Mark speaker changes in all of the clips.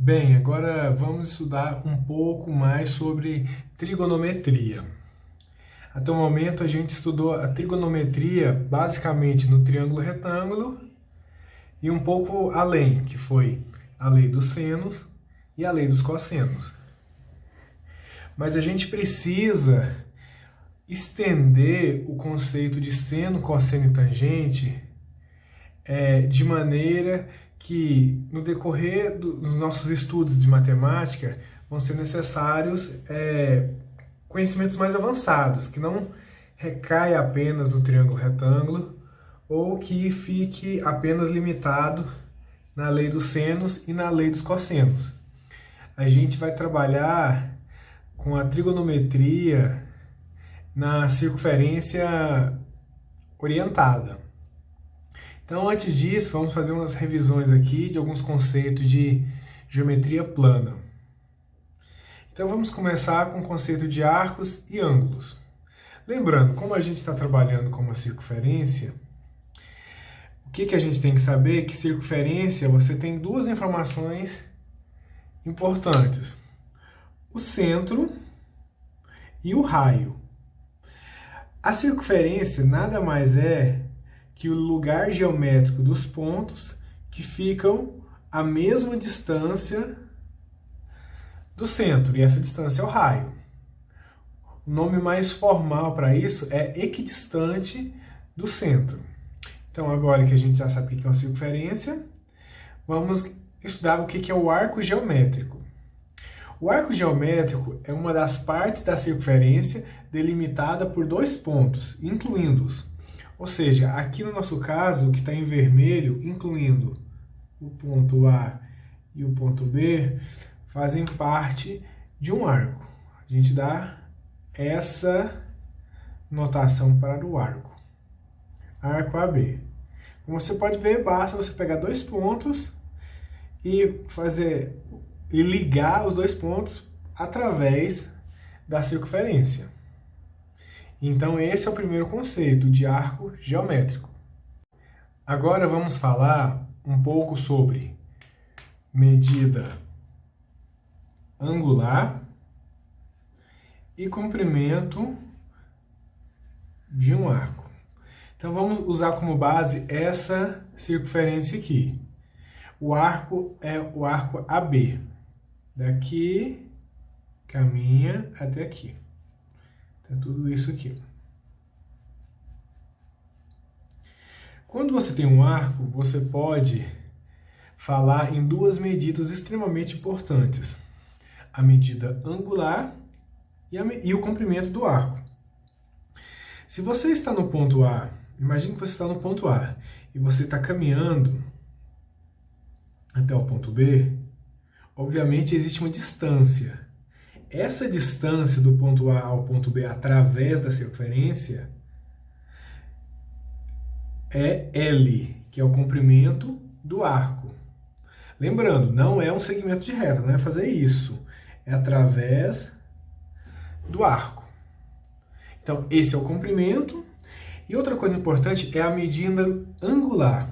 Speaker 1: Bem, agora vamos estudar um pouco mais sobre trigonometria. Até o momento a gente estudou a trigonometria basicamente no triângulo retângulo e um pouco além, que foi a lei dos senos e a lei dos cossenos. Mas a gente precisa estender o conceito de seno, cosseno e tangente de maneira que no decorrer dos nossos estudos de matemática vão ser necessários conhecimentos mais avançados, que não recaia apenas no triângulo retângulo ou que fique apenas limitado na lei dos senos e na lei dos cossenos. A gente vai trabalhar com a trigonometria na circunferência orientada. Então, antes disso, vamos fazer umas revisões aqui de alguns conceitos de geometria plana. Então, vamos começar com o conceito de arcos e ângulos. Lembrando, como a gente está trabalhando com uma circunferência, o que a gente tem que saber? Que circunferência, você tem duas informações importantes. O centro e o raio. A circunferência nada mais é que o lugar geométrico dos pontos que ficam à mesma distância do centro, e essa distância é o raio. O nome mais formal para isso é equidistante do centro. Então, agora que a gente já sabe o que é uma circunferência, vamos estudar o que é o arco geométrico. O arco geométrico é uma das partes da circunferência delimitada por dois pontos, incluindo-os. Ou seja, aqui no nosso caso, que está em vermelho, incluindo o ponto A e o ponto B, fazem parte de um arco. A gente dá essa notação para o arco. Arco AB. Como você pode ver, basta você pegar dois pontos e ligar os dois pontos através da circunferência. Então, esse é o primeiro conceito de arco geométrico. Agora vamos falar um pouco sobre medida angular e comprimento de um arco. Então, vamos usar como base essa circunferência aqui. O arco é o arco AB. Daqui, caminha até aqui. Então, tudo isso aqui. Quando você tem um arco, você pode falar em duas medidas extremamente importantes. A medida angular e o comprimento do arco. Se você está no ponto A, imagine que você está no ponto A e você está caminhando até o ponto B, obviamente existe uma distância. Essa distância do ponto A ao ponto B através da circunferência é L, que é o comprimento do arco. Lembrando, não é um segmento de reta, não é fazer isso. É através do arco. Então, esse é o comprimento. E outra coisa importante é a medida angular.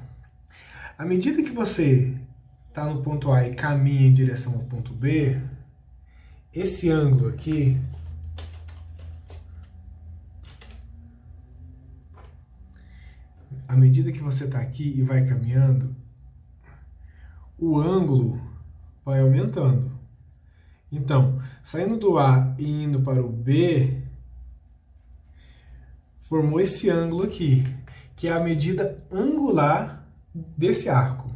Speaker 1: À medida que você está no ponto A e caminha em direção ao ponto B, esse ângulo aqui à medida que você está aqui e vai caminhando, o ângulo vai aumentando. Então, saindo do A e indo para o B, formou esse ângulo aqui, que é a medida angular desse arco.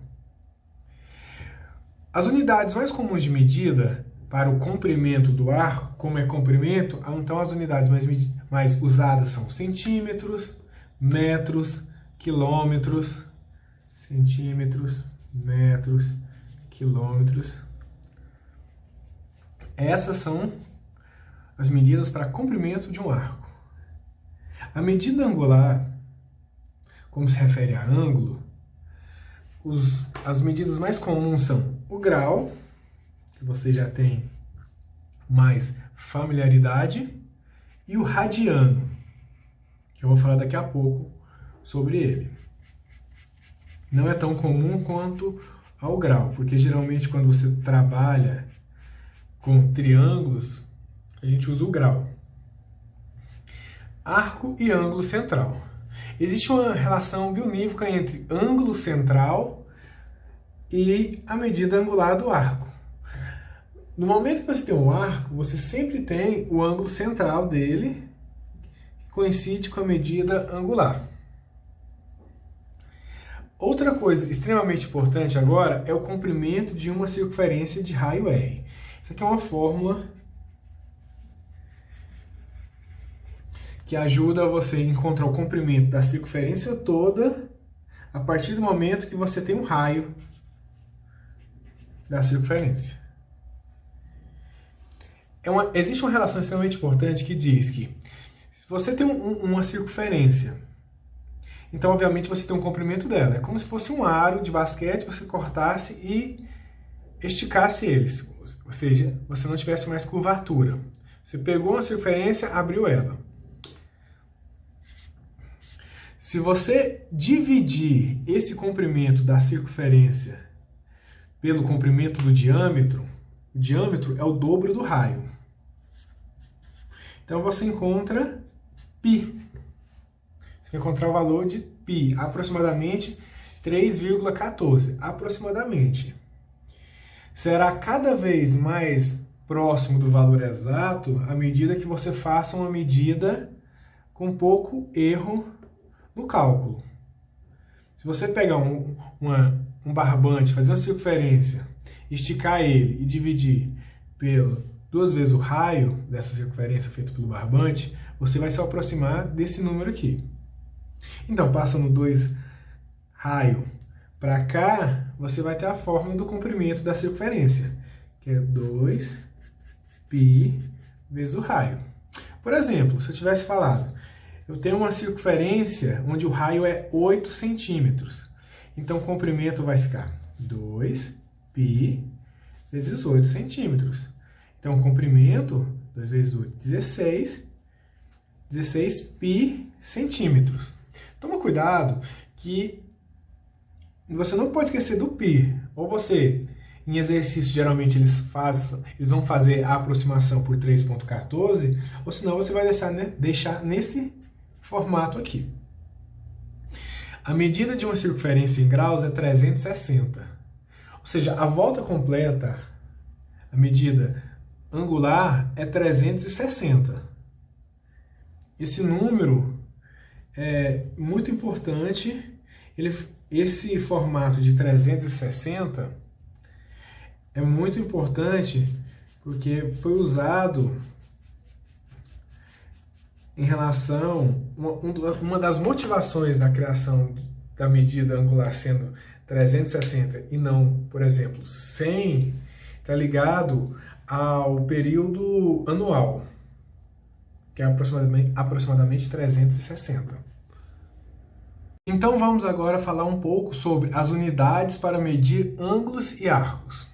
Speaker 1: As unidades mais comuns de medida para o comprimento do arco, como é comprimento, então as unidades mais usadas são centímetros, metros, quilômetros, centímetros, metros, quilômetros. Essas são as medidas para comprimento de um arco. A medida angular, como se refere a ângulo, as medidas mais comuns são o grau, que você já tem mais familiaridade, e o radiano, que eu vou falar daqui a pouco sobre ele. Não é tão comum quanto ao grau, porque geralmente quando você trabalha com triângulos, a gente usa o grau. Arco e ângulo central. Existe uma relação bionívoca entre ângulo central e a medida angular do arco. No momento que você tem um arco, você sempre tem o ângulo central dele, que coincide com a medida angular. Outra coisa extremamente importante agora é o comprimento de uma circunferência de raio R. Isso aqui é uma fórmula que ajuda você a encontrar o comprimento da circunferência toda a partir do momento que você tem um raio da circunferência. Existe uma relação extremamente importante que diz que se você tem uma circunferência, então obviamente você tem um comprimento dela. É como se fosse um aro de basquete, você cortasse e esticasse eles. Ou seja, você não tivesse mais curvatura. Você pegou uma circunferência, abriu ela. Se você dividir esse comprimento da circunferência pelo comprimento do diâmetro, o diâmetro é o dobro do raio. Então você encontra π. Você vai encontrar o valor de π, aproximadamente 3,14. Aproximadamente. Será cada vez mais próximo do valor exato à medida que você faça uma medida com pouco erro no cálculo. Se você pegar um barbante, fazer uma circunferência, esticar ele e dividir pelo 2 vezes o raio dessa circunferência feita pelo barbante, você vai se aproximar desse número aqui. Então, passando 2 raio para cá, você vai ter a fórmula do comprimento da circunferência, que é 2π vezes o raio. Por exemplo, se eu tivesse falado, eu tenho uma circunferência onde o raio é 8 centímetros. Então, o comprimento vai ficar 2π vezes 8 centímetros. Então, o comprimento, 2 vezes 8, 16π centímetros. Toma cuidado que você não pode esquecer do π. Ou você, em exercício, geralmente eles vão fazer a aproximação por 3,14, ou senão você vai deixar nesse formato aqui. A medida de uma circunferência em graus é 360. Ou seja, a volta completa, a medida angular, é 360. Esse número é muito importante. Esse formato de 360 é muito importante porque foi usado em relação, uma das motivações da criação da medida angular sendo 360 e não, por exemplo, 100, está ligado ao período anual, que é aproximadamente 360. Então vamos agora falar um pouco sobre as unidades para medir ângulos e arcos.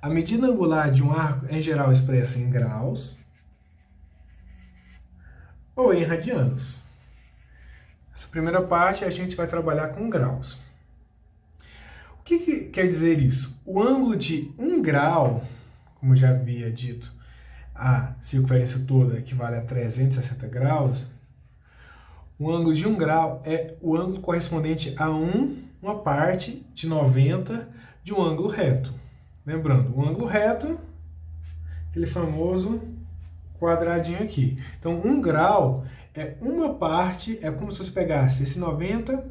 Speaker 1: A medida angular de um arco é em geral expressa em graus ou em radianos. Essa primeira parte a gente vai trabalhar com graus. O que quer dizer isso? O ângulo de 1 grau, como eu já havia dito, a circunferência toda equivale a 360 graus. O ângulo de 1 grau é o ângulo correspondente a uma parte de 90 de um ângulo reto. Lembrando, o ângulo reto, aquele famoso quadradinho aqui. Então, 1 grau é uma parte, é como se você pegasse esse 90,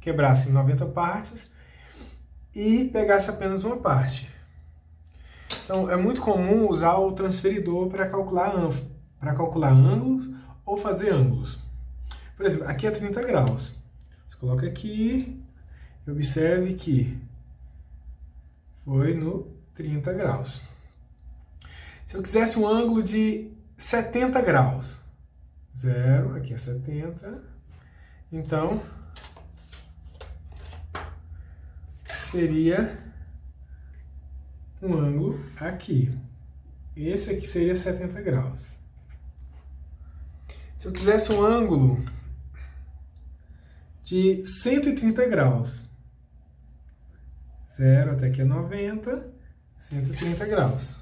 Speaker 1: quebrasse em 90 partes e pegasse apenas uma parte. Então, é muito comum usar o transferidor para calcular ângulos ou fazer ângulos. Por exemplo, aqui é 30 graus. Você coloca aqui e observe que foi no 30 graus. Se eu quisesse um ângulo de 70 graus, 0, aqui é 70, então seria um ângulo aqui. Esse aqui seria 70 graus. Se eu quisesse um ângulo de 130 graus, 0 até aqui é 90, 130 graus.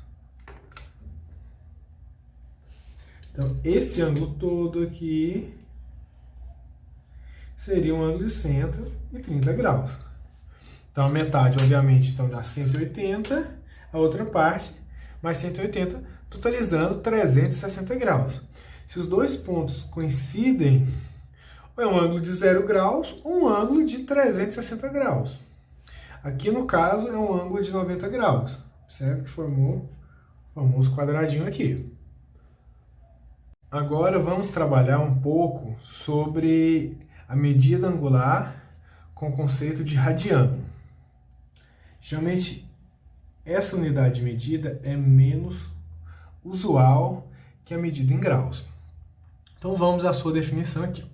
Speaker 1: Então, esse ângulo todo aqui seria um ângulo de 130 graus. Então, a metade, obviamente, então dá 180, a outra parte, mais 180, totalizando 360 graus. Se os dois pontos coincidem, é um ângulo de 0 graus ou um ângulo de 360 graus. Aqui, no caso, é um ângulo de 90 graus. Observe que formou o famoso quadradinho aqui. Agora vamos trabalhar um pouco sobre a medida angular com o conceito de radiano. Geralmente, essa unidade de medida é menos usual que a medida em graus. Então vamos à sua definição aqui.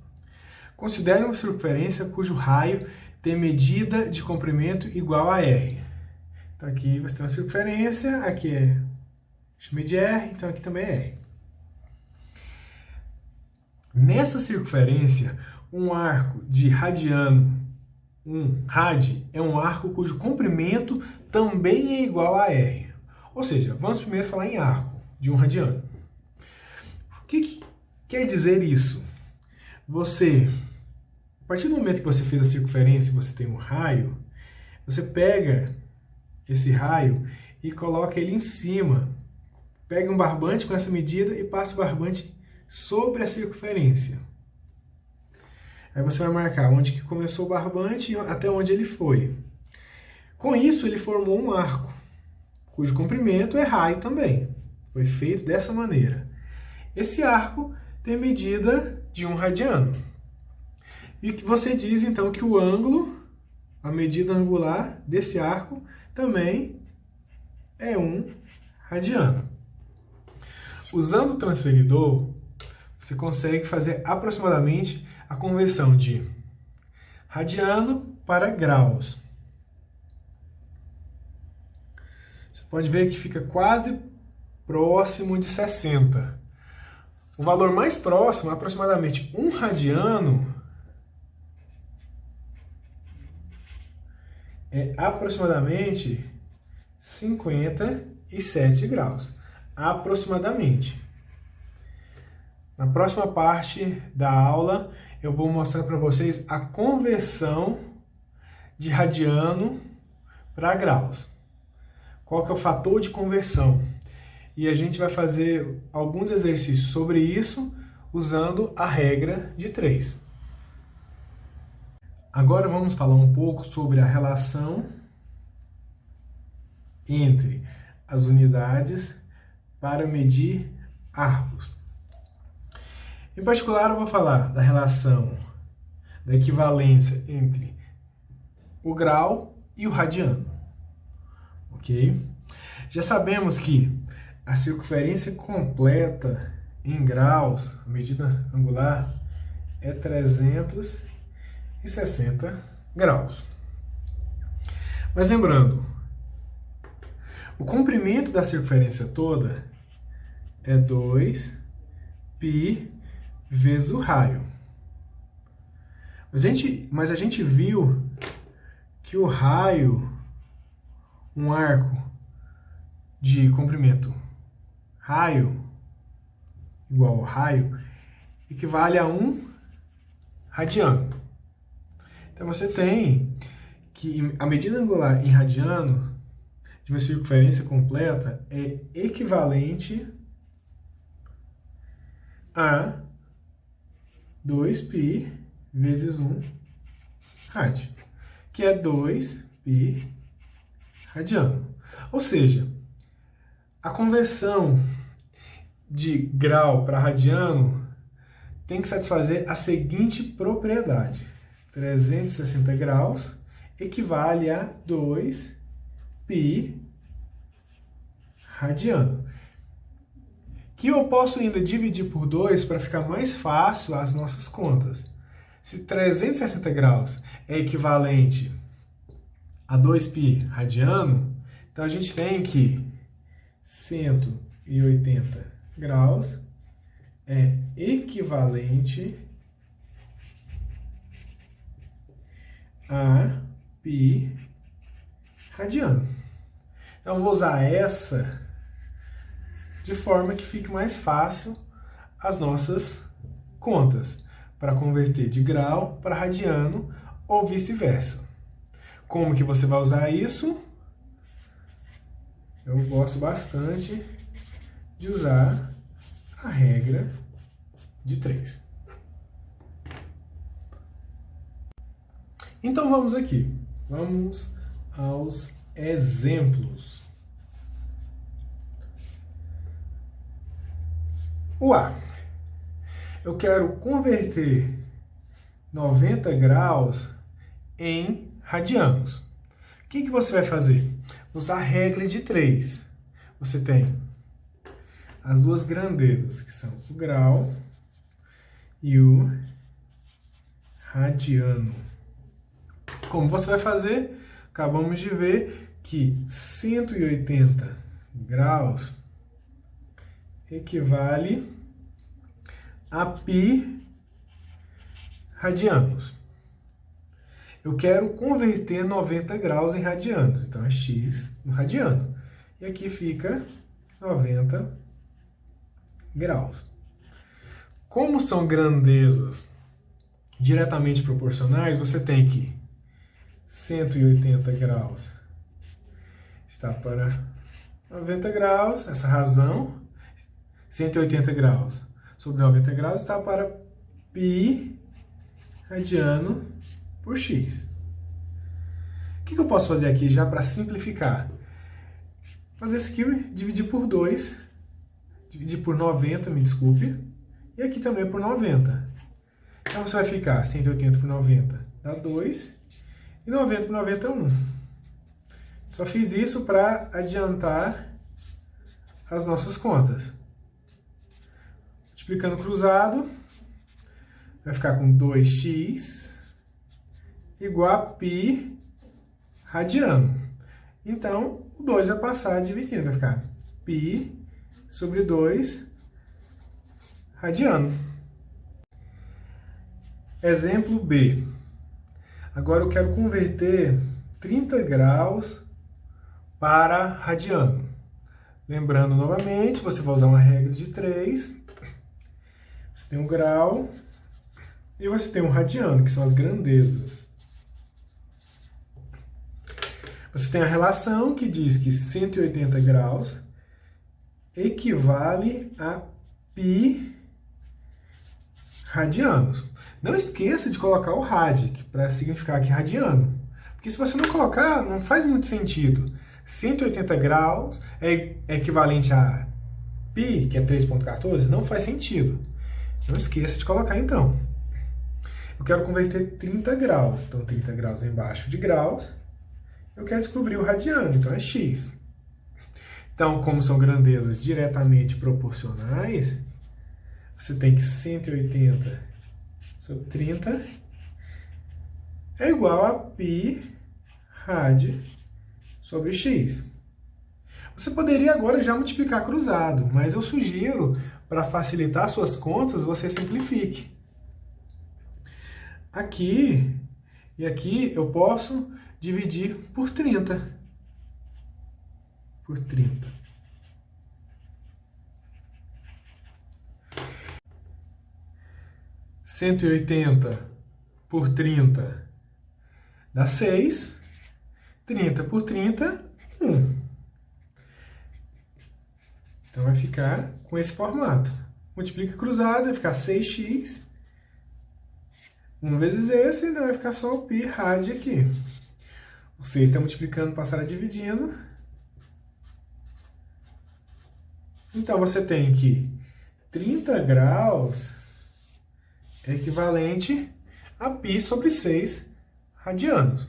Speaker 1: Considere uma circunferência cujo raio tem medida de comprimento igual a R. Então aqui você tem uma circunferência, aqui chamei de R, então aqui também é R. Nessa circunferência, um arco de radiano, um rad, é um arco cujo comprimento também é igual a R. Ou seja, vamos primeiro falar em arco de um radiano. O que quer dizer isso? A partir do momento que você fez a circunferência, você tem um raio, você pega esse raio e coloca ele em cima. Pega um barbante com essa medida e passa o barbante sobre a circunferência. Aí você vai marcar onde que começou o barbante e até onde ele foi. Com isso, ele formou um arco, cujo comprimento é raio também. Foi feito dessa maneira. Esse arco tem medida de 1 radiano. E você diz, então, que o ângulo, a medida angular desse arco, também é 1 radiano. Usando o transferidor, você consegue fazer aproximadamente a conversão de radiano para graus. Você pode ver que fica quase próximo de 60. O valor mais próximo, aproximadamente 1 radiano, é aproximadamente 57 graus. Aproximadamente. Na próxima parte da aula, eu vou mostrar para vocês a conversão de radiano para graus. Qual que é o fator de conversão? E a gente vai fazer alguns exercícios sobre isso usando a regra de 3. Agora vamos falar um pouco sobre a relação entre as unidades para medir arcos. Em particular, eu vou falar da relação da equivalência entre o grau e o radiano. Ok? Já sabemos que a circunferência completa em graus, a medida angular, é 360 graus. Mas lembrando, o comprimento da circunferência toda é 2π vezes o raio. Mas a gente viu que o raio, um arco de comprimento raio, igual ao raio, equivale a 1 radiano. Então você tem que a medida angular em radiano de uma circunferência completa é equivalente a 2π vezes 1 rádio, que é 2π radiano. Ou seja, a conversão de grau para radiano tem que satisfazer a seguinte propriedade. 360 graus equivale a 2π radiano. Que eu posso ainda dividir por 2 para ficar mais fácil as nossas contas. Se 360 graus é equivalente a 2π radiano, então a gente tem que 180 graus é equivalente a π radiano. Então, eu vou usar essa de forma que fique mais fácil as nossas contas, para converter de grau para radiano ou vice-versa. Como que você vai usar isso? Eu gosto bastante de usar a regra de 3. Então vamos aqui, vamos aos exemplos. O A. Eu quero converter 90 graus em radianos. O que você vai fazer? Usar a regra de 3. Você tem as duas grandezas, que são o grau e o radiano. Como você vai fazer? Acabamos de ver que 180 graus equivale a π radianos. Eu quero converter 90 graus em radianos, então é x no radiano. E aqui fica 90 graus. Como são grandezas diretamente proporcionais, você tem que 180 graus está para 90 graus, essa razão, 180 graus sobre 90 graus está para π radiano por x. O que eu posso fazer aqui já para simplificar? Fazer isso aqui, dividir por 2, dividir por 90, me desculpe, e aqui também por 90. Então você vai ficar 180 por 90 dá 2, e 90 por 90 é 1. Só fiz isso para adiantar as nossas contas. Multiplicando cruzado, vai ficar com 2x igual a π radiano. Então, o 2 vai passar dividindo, vai ficar π sobre 2 radiano. Exemplo B. Agora eu quero converter 30 graus para radiano. Lembrando novamente, você vai usar uma regra de 3. Você tem um grau e você tem um radiano, que são as grandezas. Você tem a relação que diz que 180 graus equivale a π radianos. Não esqueça de colocar o rad, para significar aqui radiano. Porque se você não colocar, não faz muito sentido. 180 graus é equivalente a π, que é 3,14, não faz sentido. Não esqueça de colocar então. Eu quero converter 30 graus. Então 30 graus é embaixo de graus. Eu quero descobrir o radiano, então é x. Então, como são grandezas diretamente proporcionais, você tem que 180 sobre 30 é igual a π rad sobre x. Você poderia agora já multiplicar cruzado, mas eu sugiro, para facilitar suas contas, você simplifique. Aqui e aqui eu posso dividir por 30. Por 30. Cento e 180 por 30 dá 6. 30 por 30, 1. Então vai ficar com esse formato. Multiplica cruzado, vai ficar 6x. 1 vezes esse, então vai ficar só o π rad aqui. O 6 está multiplicando, passará dividindo. Então você tem que 30 graus é equivalente a π sobre 6 radianos.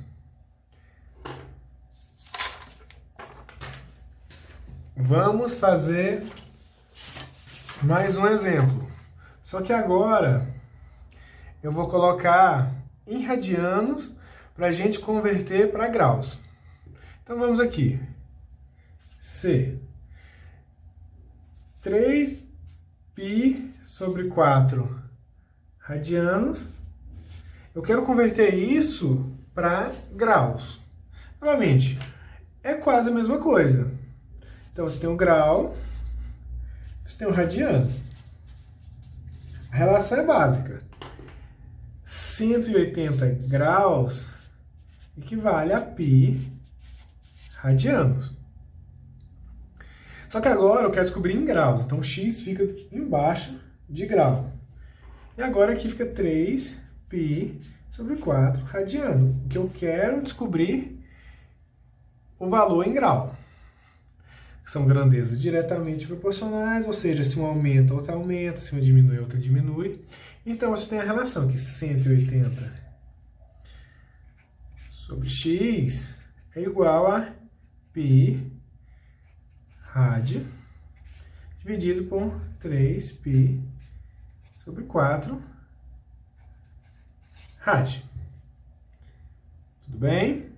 Speaker 1: Vamos fazer mais um exemplo. Só que agora eu vou colocar em radianos para a gente converter para graus. Então vamos aqui. C. 3π sobre 4 radianos. Eu quero converter isso para graus. Novamente, é quase a mesma coisa. Então, você tem o grau, você tem o radiano. A relação é básica. 180 graus equivale a π radianos. Só que agora eu quero descobrir em graus. Então, x fica embaixo de grau. E agora aqui fica 3π sobre 4 radiano. O que eu quero descobrir o valor em grau. São grandezas diretamente proporcionais, ou seja, se um aumenta, outra aumenta, se uma diminui, outra diminui. Então, você tem a relação que 180 sobre x é igual a π rad dividido por 3π sobre 4 rad. Tudo bem?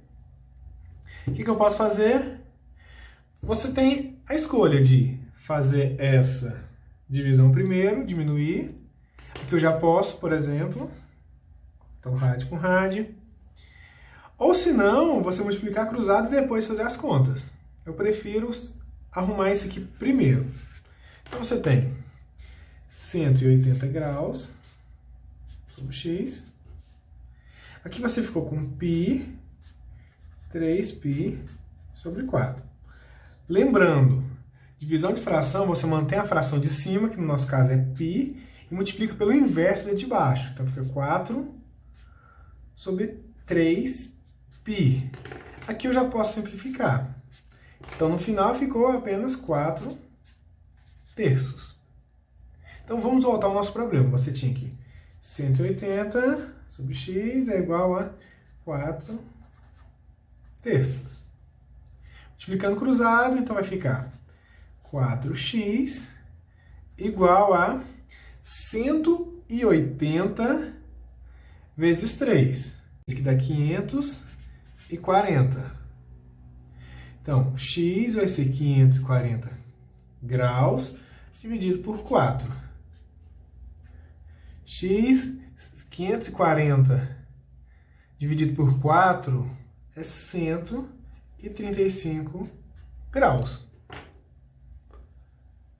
Speaker 1: O que eu posso fazer? Você tem a escolha de fazer essa divisão primeiro, diminuir. Aqui eu já posso, por exemplo, então rad com rad. Ou se não, você multiplicar cruzado e depois fazer as contas. Eu prefiro arrumar isso aqui primeiro. Então você tem 180 graus sobre x. Aqui você ficou com π, 3π sobre 4. Lembrando, divisão de fração, você mantém a fração de cima, que no nosso caso é π, e multiplica pelo inverso da de baixo. Então fica 4 sobre 3π. Aqui eu já posso simplificar. Então no final ficou apenas 4 terços. Então vamos voltar ao nosso problema. Você tinha aqui 180 sobre x é igual a 4 terços. Multiplicando cruzado, então vai ficar 4x igual a 180 vezes 3, que dá 540. Então, x vai ser 540 graus dividido por 4. X, 540 dividido por 4 é 135 graus.